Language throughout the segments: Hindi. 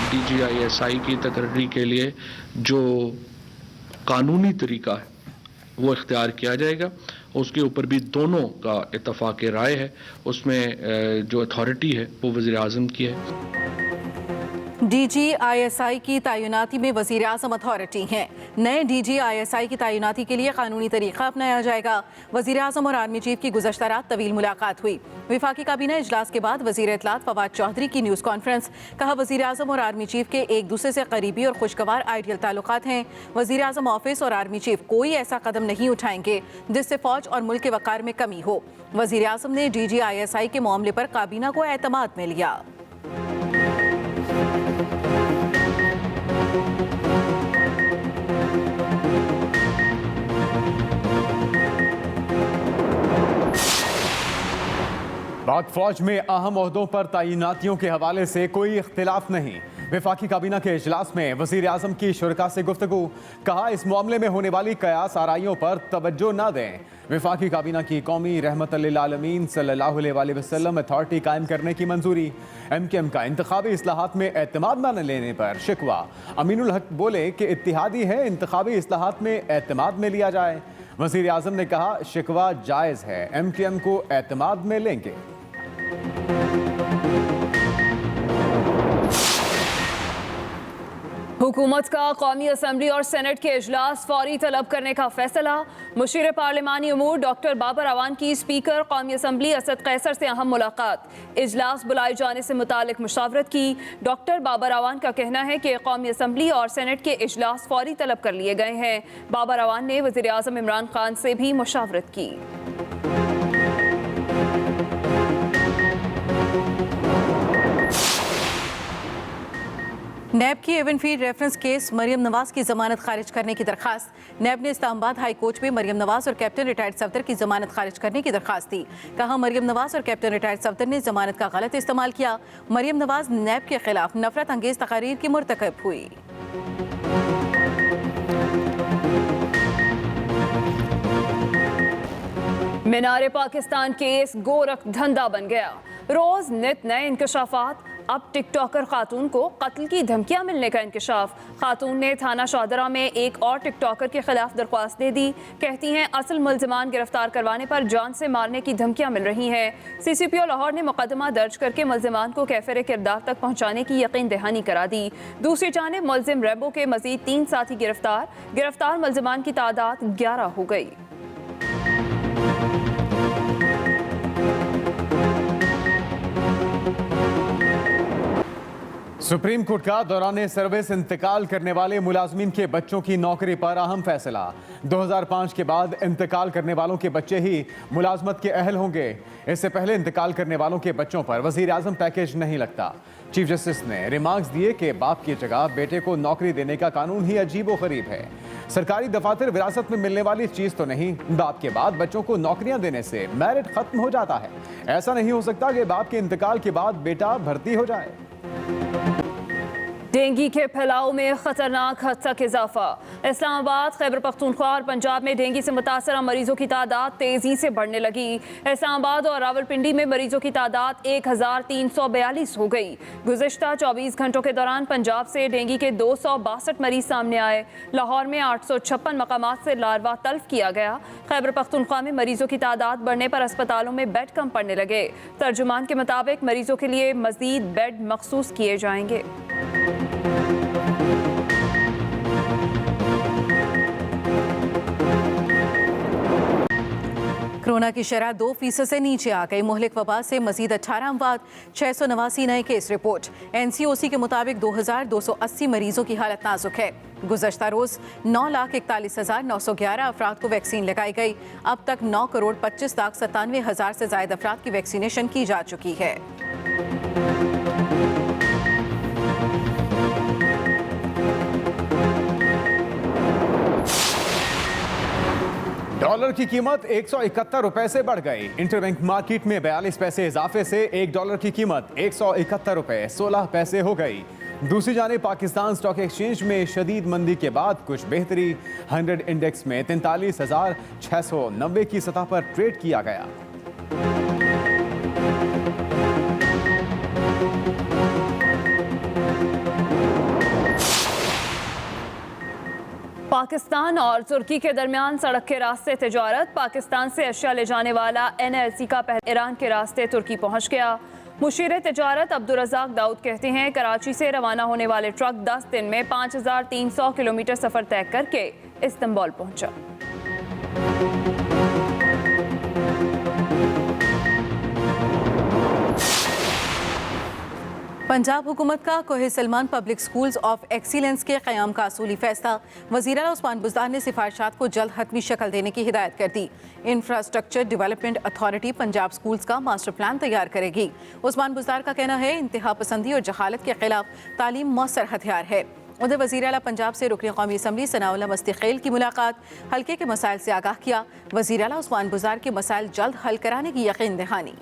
DGISI की तकर्री के लिए जो कानूनी तरीका है वो इख्तियार किया जाएगा। उसके ऊपर भी दोनों का इत्तफाक राय है। उसमें जो अथॉरिटी है वो वज़ीर-ए-आज़म की है। DGISI की तैनाती में वज़ीर-ए-आज़म अथॉरिटी हैं। नए DGISI की तैनाती के लिए कानूनी तरीका अपनाया जाएगा। वज़ीर-ए-आज़म और आर्मी चीफ की गुज़श्ता रात तवील मुलाकात हुई। विफाकी काबीना इजलास के बाद वज़ीर इत्तलात फवाद चौधरी की न्यूज़ कॉन्फ्रेंस। कहा, वज़ीर-ए-आज़म और आर्मी चीफ के एक दूसरे से करीबी और खुशगवार आइडियल ताल्लुकात हैं। वज़ीर-ए-आज़म ऑफिस और आर्मी चीफ कोई ऐसा कदम नहीं उठाएंगे जिससे फौज और मुल्क के वक़ार में कमी हो। वज़ीर-ए-आज़म ने DGISI के मामले पर काबीना को एतमाद में लिया। पाक फौज में अहम ओहदों पर तैनातियों के हवाले से कोई इख्तिलाफ नहीं। विफाकी काबीना के इजलास में वज़ीर-ए-आज़म की शुरका से गुफ्तगू। कहा, इस मामले में होने वाली कयास आराइयों पर तवज्जो न दें। विफाकी काबीना की कौमी रहमतुल लिल आलमीन सल्लल्लाहु अलैहि वसल्लम अथॉरिटी कायम करने की मंजूरी। MKM का इंतखाबी इस्लाहात में एतमाद न लेने पर शिकवा। अमीनुल हक बोले कि इत्तिहादी है, इंतखाबी इस्लाहात में एतमाद में लिया जाए। वज़ीर-ए-आज़म ने कहा, शिकवा जायज़ है, MKM को एतमाद में लेंगे। हुकूमत का कौमी असम्बली और सेनेट के इजलास फौरी तलब करने का फैसला। मुशीर पार्लिमानी अमूर डॉक्टर बाबर अवान की स्पीकर कौमी असम्बली असद कैसर से अहम मुलाकात। इजलास बुलाए जाने से मुतालिक मुशावरत की। डॉक्टर बाबर अवान का कहना है कि कौमी असम्बली और सेनेट के इजलास फौरी तलब कर लिए गए हैं। बाबर अवान ने वज़ीर आज़म इमरान खान से भी मुशावरत की। नैब की Avenfield reference case Maryam Nawaz की जमानत खारिज करने की दरखास्त। नैब ने इस्लामाबाद हाई कोर्ट में मरियम नवाज और कैप्टन रिटायर्ड सफदर की जमानत खारिज करने की दरखास्त दी। कहा, मरियम नवाज और कैप्टन रिटायर्ड सफदर ने जमानत का गलत इस्तेमाल किया। मरियम नवाज नैब के खिलाफ नफरत अंगेज तकारीर की मुर्तकब हुई। मीनार पाकिस्तान केस गोरख धंधा बन गया। रोज नित नए इंकशाफात। अब टिकटॉकर खातून को कत्ल की धमकियां मिलने का इंकशाफ। खातून ने थाना शाहदरा में एक और टिकटॉकर के खिलाफ दरख्वास्त दे दी। कहती हैं, असल मुल्जिमान गिरफ्तार करवाने पर जान से मारने की धमकियां मिल रही हैं। CCPO लाहौर ने मुकदमा दर्ज करके मुल्जिमान को कैफिर किरदार तक पहुंचाने की यकीन दहानी करा दी। दूसरी जानिब मुल्जिम रेबो के मजीद 3 साथी गिरफ्तार मुल्जिमान की तादाद 11 हो गई। सुप्रीम कोर्ट का दौरान सर्विस इंतकाल करने वाले मुलाजमीन के बच्चों की नौकरी पर अहम फैसला। 2005 के बाद इंतकाल करने वालों के बच्चे ही मुलाजमत के अहल होंगे। इससे पहले इंतकाल करने वालों के बच्चों पर वज़ीर-ए-आज़म पैकेज नहीं लगता। चीफ जस्टिस ने रिमार्क्स दिए कि बाप की जगह बेटे को नौकरी देने का कानून ही अजीब व गरीब है। सरकारी दफातर विरासत में मिलने वाली चीज तो नहीं। बाप के बाद बच्चों को नौकरियां देने से मेरिट खत्म हो जाता है। ऐसा नहीं हो सकता कि बाप के इंतकाल के बाद बेटा भर्ती हो जाए। डेंगू के फैलाव में खतरनाक हद तक इजाफा। इस्लामाबाद, खैबर पख्तूनख्वा और पंजाब में डेंगू से मुतासरा मरीजों की तादाद तेजी से बढ़ने लगी। इस्लामाबाद और रावलपिंडी में मरीजों की तादाद 1342 हो गई। गुज़िश्ता 24 घंटों के दौरान पंजाब से डेंगू के 262 मरीज सामने आए। लाहौर में 856 मकामात से लार्वा तल्फ किया गया। खैबर पख्तूनख्वा में मरीजों की तादाद बढ़ने पर अस्पतालों में बेड कम पड़ने लगे। तर्जुमान के मुताबिक मरीजों के लिए मजीद बेड मखसूस किए जाएंगे। कोरोना की शरह 2% से नीचे आ गई। मुहलिक वबा से मजीद 18 अमवात, 689 नए केस रिपोर्ट। NCOC के मुताबिक 2280 मरीजों की हालत नाजुक है। गुज़श्ता रोज 9,41,911 अफराद को वैक्सीन लगाई गई। अब तक 9,25,97,000 से ज्यादा अफराद की वैक्सीनेशन की जा चुकी है। डॉलर की कीमत 171 रुपए से बढ़ गई। इंटरबैंक मार्केट में 42 पैसे इजाफे से $1 की कीमत 171 रुपए 16 पैसे हो गई। दूसरी जानिब पाकिस्तान स्टॉक एक्सचेंज में शदीद मंदी के बाद कुछ बेहतरी। 100 इंडेक्स में 43,690 की सतह पर ट्रेड किया गया। पाकिस्तान और तुर्की के दरमियान सड़क के रास्ते तिजारत। पाकिस्तान से अशिया ले जाने वाला NLC का पहले ईरान के रास्ते तुर्की पहुंच गया। मुशीर तिजारत अब्दुर्रज़ाक दाऊद कहते हैं कराची से रवाना होने वाले ट्रक 10 दिन में 5300 किलोमीटर सफ़र तय करके इस्तांबुल पहुंचा। पंजाब हुकूमत का कोहे Salman public schools of excellence के क़याम का असूली फैसला। वज़ीर आला उस्मान बुज़दार ने सिफारिशात को जल्द हतमी शक्ल देने की हिदायत कर दी। Infrastructure development authority Punjab schools का मास्टर प्लान तैयार करेगी। उस्मान बुज़दार का कहना है इंतहा पसंदी और जहालत के खिलाफ तालीम मौसर हथियार है। उधर वज़ीर आला पंजाब से रुकन कौमी असम्बली सनाउल्ला मस्तिखेल की मुलाकात, हल्के के मसाइल से आगाह किया। वज़ीर आला उस्मान बुज़दार के मसाइल जल्द हल कराने की यकीन दहानी।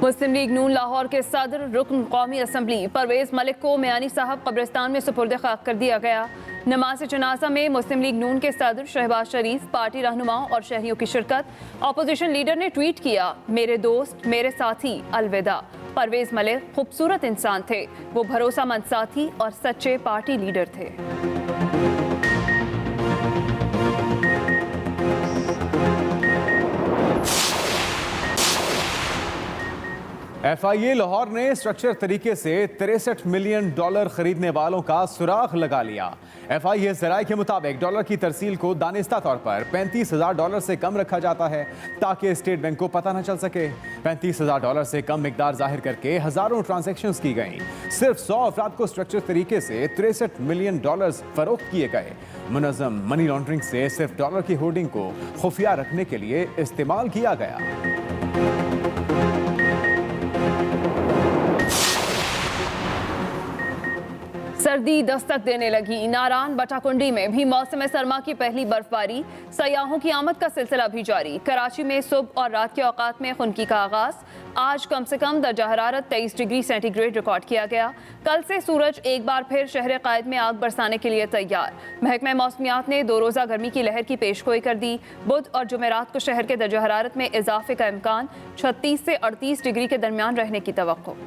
मुस्लिम लीग नून लाहौर के सदर रुकन कौमी असम्बली परवेज़ मलिक को मियानी साहब कब्रिस्तान में सुपुर्द खाक कर दिया गया। नमाज जनाजा में मुस्लिम लीग नून के सदर शहबाज शरीफ, पार्टी रहनुमाओं और शहरियों की शिरकत। अपोजिशन लीडर ने ट्वीट किया, मेरे दोस्त मेरे साथी अलविदा। परवेज़ मलिक खूबसूरत इंसान थे, वो भरोसामंद साथी और सच्चे पार्टी लीडर थे। FIA लाहौर ने स्ट्रक्चर तरीके से $63 मिलियन खरीदने वालों का सुराग लगा लिया। FIA ज़राए के मुताबिक डॉलर की तरसील को दानिस्ता तौर पर $35,000 से कम रखा जाता है ताकि स्टेट बैंक को पता न चल सके। $35,000 से कम मिकदार जाहिर करके हजारों ट्रांजैक्शंस की गई। सिर्फ 100 अफराद को स्ट्रक्चर तरीके से $63 मिलियन फरोख्त किए गए। मुनज़्ज़म मनी लॉन्ड्रिंग से सिर्फ डॉलर की होर्डिंग को खुफिया रखने के लिए इस्तेमाल किया गया। सर्दी दस्तक देने लगी। नारान बटाकुंडी में भी मौसम सरमा की पहली बर्फबारी। सयाहों की आमद का सिलसिला भी जारी। कराची में सुबह और रात के औकात में खुनकी का आगाज। आज कम से कम दर्जा हरारत 23 डिग्री सेंटीग्रेड रिकॉर्ड किया गया। कल से सूरज एक बार फिर शहर कायद में आग बरसाने के लिए तैयार। महकमा मौसमियात ने 2 रोज़ा गर्मी की लहर की पेशगोई कर दी। बुध और जुमेरात को शहर के दर्जा हरारत में इजाफे का इम्कान। 36 से 38 डिग्री के दरमियान रहने की तवक्को।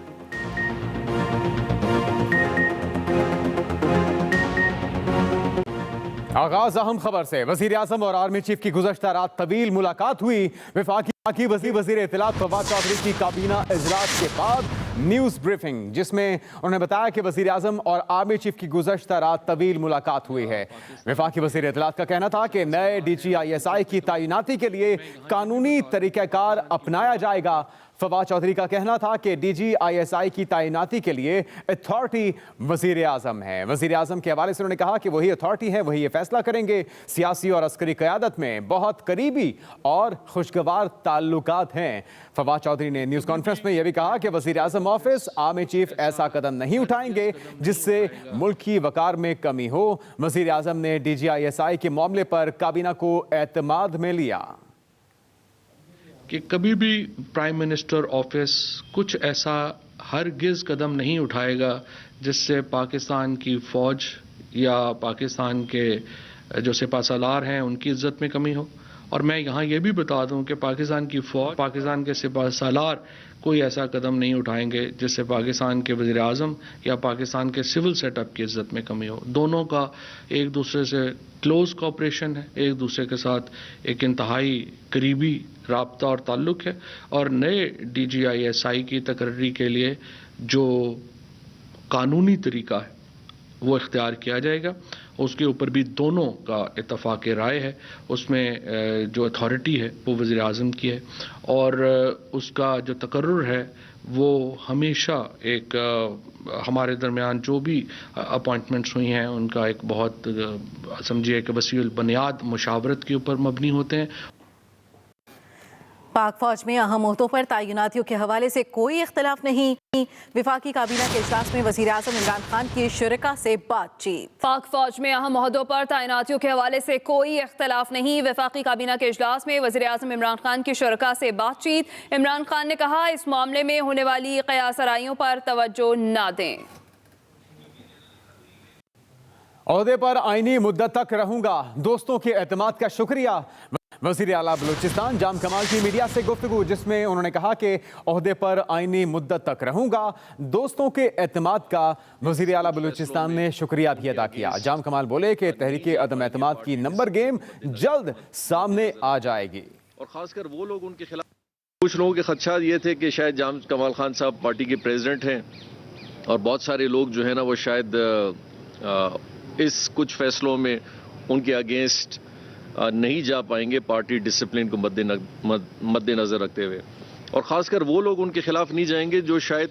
आगाज अहम खबर से। वज़ीर आज़म और आर्मी चीफ की गुज़श्ता रात तवील मुलाकात हुई। वफाकी वज़ीर इत्तलात फवाद चौधरी की काबीना इजलास के बाद न्यूज़ ब्रीफिंग, जिसमें उन्होंने बताया कि वज़ीर आज़म और आर्मी चीफ की गुज़श्ता रात तवील मुलाकात हुई है। वफाकी वज़ीर इत्तलात का कहना था कि नए DG ISI की तैनाती के लिए कानूनी तरीक़ाकार अपनाया जाएगा। फवाद चौधरी का कहना था कि DG ISI की तैनाती के लिए अथॉरिटी वज़ीर आज़म है। वज़ीर आज़म के हवाले से उन्होंने कहा कि वही अथॉरिटी है, वही ये फैसला करेंगे। सियासी और अस्करी क़यादत में बहुत करीबी और खुशगवार ताल्लुकात हैं। फवाद चौधरी ने न्यूज़ कॉन्फ्रेंस में यह भी कहा कि वज़ीर आज़म ऑफिस, आर्मी चीफ ऐसा कदम नहीं उठाएंगे जिससे मुल्क की वक़ार में कमी हो। वज़ीर आज़म ने DG ISI के मामले पर काबीना को एतमाद में लिया कि कभी भी प्राइम मिनिस्टर ऑफिस कुछ ऐसा हरगिज़ कदम नहीं उठाएगा जिससे पाकिस्तान की फ़ौज या पाकिस्तान के जो सिपाहसालार हैं उनकी इज़्ज़त में कमी हो। और मैं यहाँ ये भी बता दूँ कि पाकिस्तान की फ़ौज, पाकिस्तान के सिपाहसालार कोई ऐसा कदम नहीं उठाएंगे जिससे पाकिस्तान के वज़ीर आज़म या पाकिस्तान के सिविल सेटअप की इज़्ज़त में कमी हो। दोनों का एक दूसरे से क्लोज़ कोऑपरेशन है, एक दूसरे के साथ एक इंतहाई करीबी राब्ता और ताल्लुक़ है। और नए DG ISI की तकर्री के लिए जो कानूनी तरीका है वो इख्तियार किया जाएगा। उसके ऊपर भी दोनों का इत्तफ़ाक़ राय है। उसमें जो अथॉरिटी है वो वज़ीर आज़म की है और उसका जो तकर्रुर है वो हमेशा एक हमारे दरमियान जो भी अपॉइंटमेंट्स हुई हैं उनका एक बहुत समझिए कि वसीउल बुनियाद मुशावरत के ऊपर मबनी होते हैं। पाक फौज में अहम ओहदों पर तैनातियों के हवाले से कोई इख्तलाफ नहीं। विफाकी काबीना के इजलास में वज़ीर आज़म इमरान खान की शुरका से बातचीत। पाक फौज में अहम ओहदों पर तैनातियों के हवाले से कोई इख्तलाफ नहीं। विफाकी काबीना के इजलास में वज़ीर आज़म इमरान खान की शुरका से बातचीत। इमरान खान ने कहा इस मामले में होने वाली क़यासराइयों पर तवज्जो न दें। ओहदे पर आईनी मुद्दत तक रहूंगा, दोस्तों के एतमाद का शुक्रिया। वज़ीर आला बलूचिस्तान जाम कमाल की मीडिया से गुफ्तगू, जिसमें उन्होंने कहा कि ओहदे पर आईनी मुद्दत तक रहूंगा। दोस्तों के एतमाद का वज़ीर आला बलूचिस्तान ने शुक्रिया भी अदा किया। जाम कमाल बोले कि तहरीक अदम एतमाद की नंबर गेम जल्द सामने आ जाएगी। और खासकर वो लोग उनके खिलाफ, कुछ लोगों के खदशात ये थे कि शायद जाम कमाल खान साहब पार्टी के प्रेसिडेंट हैं और बहुत सारे लोग जो है ना वो शायद इस कुछ फैसलों में उनके अगेंस्ट नहीं जा पाएंगे पार्टी डिसिप्लिन को मद्देनज़र रखते हुए, और ख़ासकर वो लोग उनके खिलाफ नहीं जाएंगे जो शायद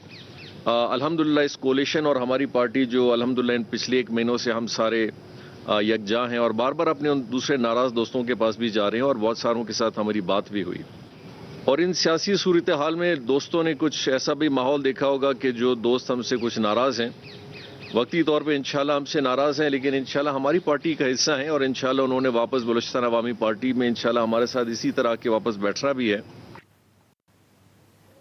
अल्हम्दुलिल्लाह इस कोलिशन और हमारी पार्टी जो अल्हम्दुलिल्लाह इन पिछले 1 महीनों से हम सारे यकजा हैं और बार बार अपने उन दूसरे नाराज़ दोस्तों के पास भी जा रहे हैं और बहुत सारों के साथ हमारी बात भी हुई। और इन सियासी सूरत हाल में दोस्तों ने कुछ ऐसा भी माहौल देखा होगा कि जो दोस्त हमसे कुछ नाराज़ हैं, वक्ती तौर पे इंशाल्लाह हमसे नाराज़ हैं, लेकिन इंशाल्लाह हमारी पार्टी का हिस्सा हैं और इंशाल्लाह उन्होंने वापस बलूचिस्तान अवामी पार्टी में इंशाल्लाह हमारे साथ इसी तरह के वापस बैठना भी है।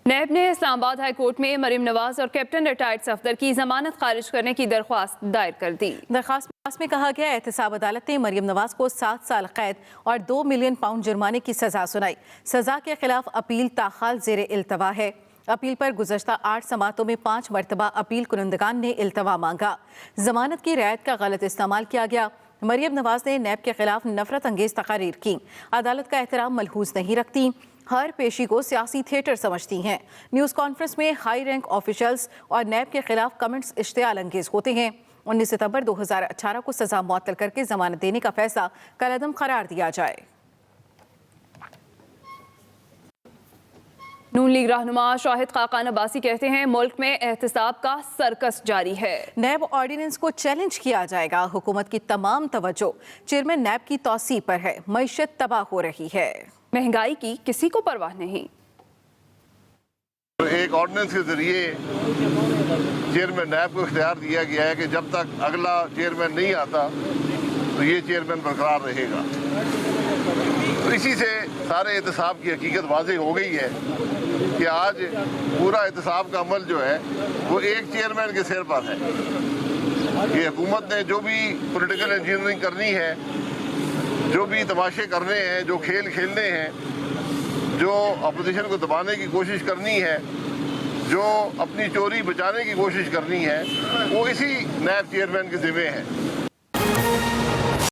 नैब ने इस्लामाबाद हाई कोर्ट में मरीम नवाज और कैप्टन रिटायर्ड सफदर की जमानत खारिज करने की दरख्वास्त दायर कर दी। दरख्वास्त में कहा गया एहतसाब अदालत ने मरीम नवाज को 7 साल कैद और 2 मिलियन पाउंड जुर्माने की सजा सुनाई। सजा के खिलाफ अपील ताखाल जेर इल्तवा है। अपील पर गुज़श्ता 8 समातों में 5 मरतबा अपील कुनंदगान ने इल्तवा मांगा। जमानत की रियायत का गलत इस्तेमाल किया गया। मरीम नवाज ने नैब के खिलाफ नफरत अंगेज तकारीर की, अदालत का एहतराम मलहूज नहीं रखती, हर पेशी को सियासी थिएटर समझती हैं। न्यूज़ कॉन्फ्रेंस में हाई रैंक ऑफिशल्स और नैब के खिलाफ कमेंट्स इश्तियाल अंगेज होते हैं। 19 सितंबर 2018 को सजा मुअत्तल करके जमानत देने का फैसला कलअदम करार दिया जाए। नून लीग रहनुमा शाहिद खाकान अब्बासी कहते हैं मुल्क में एहतसाब का सर्कस जारी है। नैब ऑर्डिनेंस को चैलेंज किया जाएगा। हुकूमत की तमाम तवज्जो चेयरमैन नैब की तौसीह पर है। मईशत तबाह हो रही है, महंगाई की किसी को परवाह नहीं। एक ऑर्डिनेंस के जरिए चेयरमैन नैब को इख्तियार दिया गया है कि जब तक अगला चेयरमैन नहीं आता तो ये चेयरमैन बरकरार रहेगा। तो इसी से सारे एहतसाब की हकीकत वाज़ेह हो गई है कि आज पूरा एहतसाब का अमल जो है वो एक चेयरमैन के सिर पर है। ये हुकूमत ने जो भी पॉलिटिकल इंजीनियरिंग करनी है, जो भी तमाशे करने हैं, जो खेल खेलने हैं, जो अपोजिशन को दबाने की कोशिश करनी है, जो अपनी चोरी बचाने की कोशिश करनी है, वो इसी नैब चेयरमैन के ज़िम्मे है।